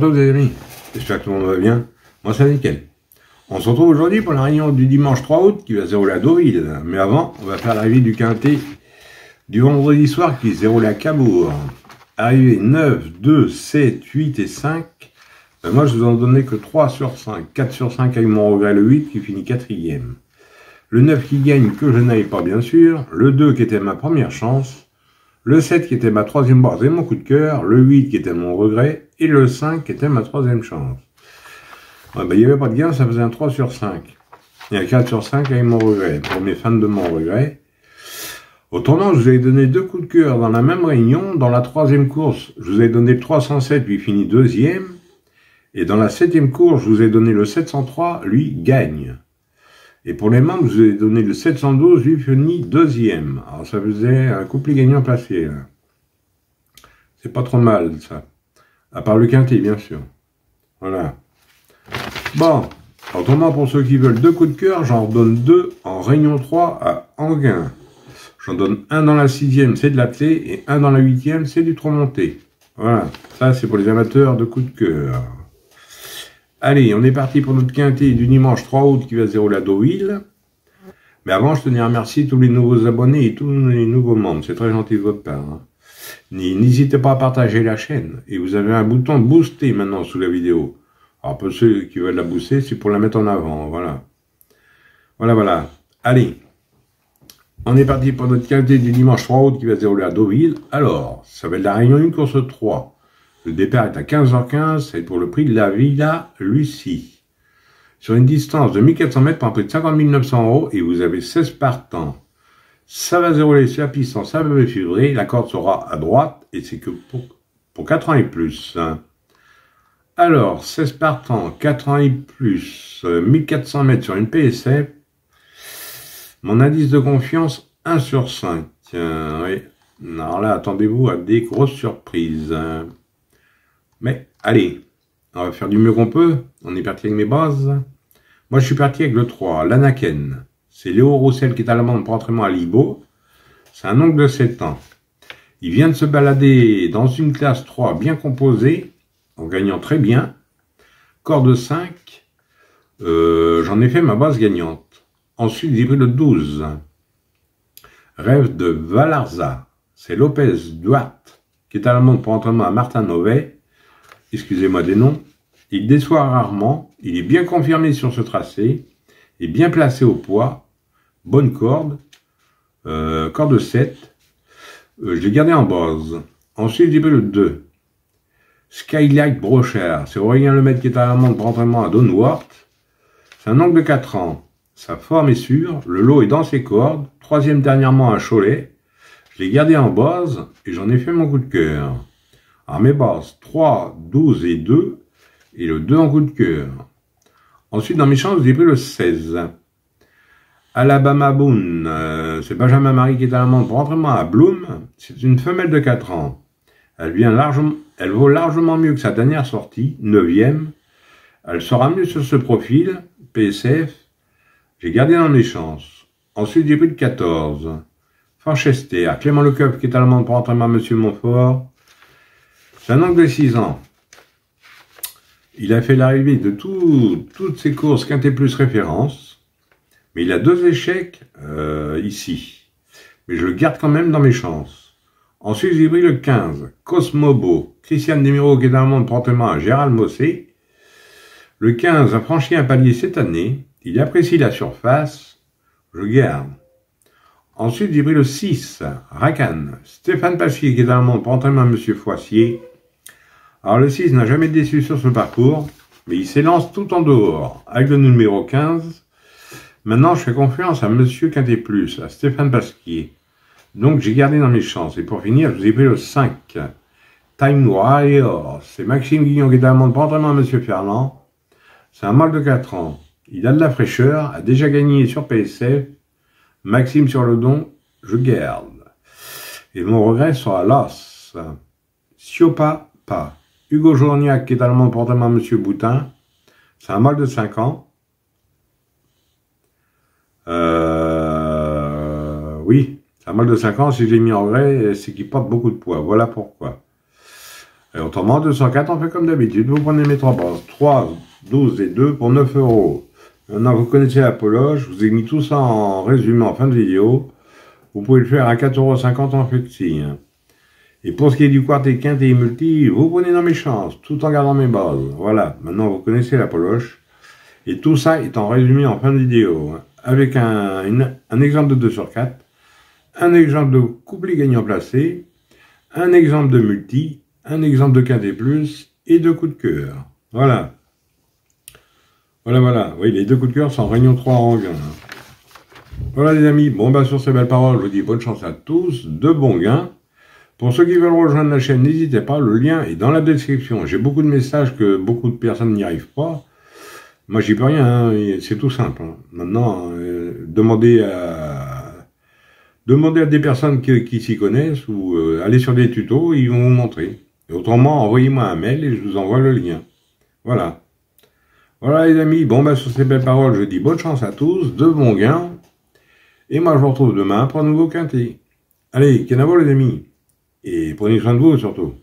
à tous les amis, j'espère que tout le monde va bien, moi c'est nickel. On se retrouve aujourd'hui pour la réunion du dimanche 3 août qui va se dérouler à Deauville, mais avant on va faire l'arrivée du quintet du vendredi soir qui se déroule à Cabourg. Arrivée 9, 2, 7, 8 et 5, moi je vous en donnais que 3 sur 5, 4 sur 5 avec mon regret le 8 qui finit 4e. Le 9 qui gagne que je n'avais pas bien sûr, le 2 qui était ma première chance, le 7 qui était ma 3e base et mon coup de cœur, le 8 qui était mon regret, et le 5 qui était ma 3e chance. Ouais, il n'y avait pas de gain, ça faisait un 3 sur 5. Il y a 4 sur 5 avec mon regret, pour mes fans de mon regret. Autrement, je vous ai donné 2 coups de cœur dans la même réunion. Dans la 3e course, je vous ai donné le 307, lui finit 2e. Et dans la 7e course, je vous ai donné le 703, lui gagne. Et pour les membres, je vous ai donné le 712, lui finit 2e. Alors ça faisait un couplet gagnant placé. C'est pas trop mal, ça. À part le quintet, bien sûr. Voilà. Bon, autrement, pour ceux qui veulent 2 coups de cœur, j'en redonne 2 en réunion 3 à Anguin. J'en donne un dans la 6e, c'est de la clé, et un dans la 8e, c'est du trop monté. Voilà, ça c'est pour les amateurs de coups de cœur. Allez, on est parti pour notre quintet du dimanche 3 août qui va se dérouler à Deauville. Mais avant, je tenais à remercier tous les nouveaux abonnés et tous les nouveaux membres. C'est très gentil de votre part. Hein. N'hésitez pas à partager la chaîne. Et vous avez un bouton booster maintenant sous la vidéo. Alors pour ceux qui veulent la booster, c'est pour la mettre en avant. Voilà. Voilà. Allez. On est parti pour notre quintet du dimanche 3 août qui va se dérouler à Deauville. Alors, ça va être la réunion 1 course 3. Le départ est à 15h15, c'est pour le prix de la Villa Lucie. Sur une distance de 1400 mètres pour un prix de 50 900 € et vous avez 16 partants. Ça va se dérouler sur la piste en sable fibré, la corde sera à droite et c'est que pour 4 ans et plus. Alors, 16 partants, 4 ans et plus, 1400 mètres sur une PSF. Mon indice de confiance, 1 sur 5. Oui. Alors là, attendez-vous à des grosses surprises. Mais, allez, on va faire du mieux qu'on peut. On est parti avec mes bases. Moi, je suis parti avec le 3, l'Anaken. C'est Léo Roussel qui est à l'amende pour entraînement à Libo. C'est un oncle de 7 ans. Il vient de se balader dans une classe 3 bien composée, en gagnant très bien. Corde 5. J'en ai fait ma base gagnante. Ensuite, j'ai pris le 12. Rêve de Valarza. C'est Lopez Duarte qui est à l'amende pour entraînement à Martin Novet. Excusez-moi des noms, il déçoit rarement, il est bien confirmé sur ce tracé, est bien placé au poids, bonne corde, corde 7, je l'ai gardé en base. Ensuite, j'ai pris le 2, Skylight Brochard, c'est Aurélien Lemaitre qui est à l'amende pour entraînement à Donwart, c'est un oncle de 4 ans, sa forme est sûre, le lot est dans ses cordes, 3e dernièrement à Cholet, je l'ai gardé en base et j'en ai fait mon coup de cœur. Alors mes bases, 3, 12 et 2, et le 2 en coup de cœur. Ensuite, dans mes chances, j'ai pris le 16. Alabama Boone, c'est Benjamin Marie qui est à l'amende pour entraînement à Bloom. C'est une femelle de 4 ans. Elle vaut largement mieux que sa dernière sortie, 9e. Elle sera mieux sur ce profil, PSF. J'ai gardé dans mes chances. Ensuite, j'ai pris le 14. Forchester, Clément Lecoeuf qui est à l'amende pour entraînement à Monsieur Montfort. C'est un oncle de 6 ans. Il a fait l'arrivée de toutes ses courses quintet plus référence. Mais il a 2 échecs ici. Mais je le garde quand même dans mes chances. Ensuite, j'ai pris le 15. Cosmobo. Christian Demiro qui est dans le monde promptement à Gérald Mossé. Le 15 a franchi un palier cette année. Il apprécie la surface. Je garde. Ensuite, j'ai pris le 6. Racan. Stéphane Passier qui est dans le monde promptement à Monsieur Foissier. Alors le 6 n'a jamais déçu sur ce parcours, mais il s'élance tout en dehors, avec le numéro 15. Maintenant, je fais confiance à Monsieur Quintet Plus, à Stéphane Pasquier. Donc j'ai gardé dans mes chances. Et pour finir, je vous ai pris le 5. Time Warrior. C'est Maxime Guillon qui est à l'amende pour entraînement à Monsieur Ferland. C'est un mâle de 4 ans. Il a de la fraîcheur, a déjà gagné sur PSF. Maxime sur le don, je garde. Et mon regret sera l'os. Siopa pas. Hugo Journiac qui est à l'amende pour entraînement à Monsieur Boutin. C'est un mâle de 5 ans. Oui, c'est un mâle de 5 ans. Si j'ai mis en regret, c'est qu'il porte beaucoup de poids. Voilà pourquoi. Et autrement, 204, on fait comme d'habitude. Vous prenez mes 3 bases. 3, 12 et 2 pour 9 euros. Maintenant, vous connaissez la poloche. Je vous ai mis tout ça en résumé en fin de vidéo. Vous pouvez le faire à 4,50 € en flexi. Hein. Et pour ce qui est du quart et quinte et multi, vous prenez dans mes chances, tout en gardant mes bases. Voilà, maintenant vous connaissez la poloche. Et tout ça est en résumé en fin de vidéo. Hein. Avec un exemple de 2 sur 4, un exemple de couplet gagnant placé, un exemple de multi, un exemple de quintet plus et 2 coups de cœur. Voilà. Voilà. Oui, les 2 coups de cœur sont réunion 3 en gain. Voilà les amis. Bon, bah sur ces belles paroles, je vous dis bonne chance à tous, de bons gains. Pour ceux qui veulent rejoindre la chaîne, n'hésitez pas, le lien est dans la description. J'ai beaucoup de messages que beaucoup de personnes n'y arrivent pas. Moi, j'y peux rien, hein. C'est tout simple. Hein. Maintenant, demandez à des personnes qui s'y connaissent ou allez sur des tutos, ils vont vous montrer. Et autrement, envoyez-moi un mail et je vous envoie le lien. Voilà. Voilà les amis, bon bah sur ces belles paroles, je dis bonne chance à tous, de bons gains. Et moi, je vous retrouve demain pour un nouveau quintet. Allez, kenavo les amis. Et prenez soin de vous surtout.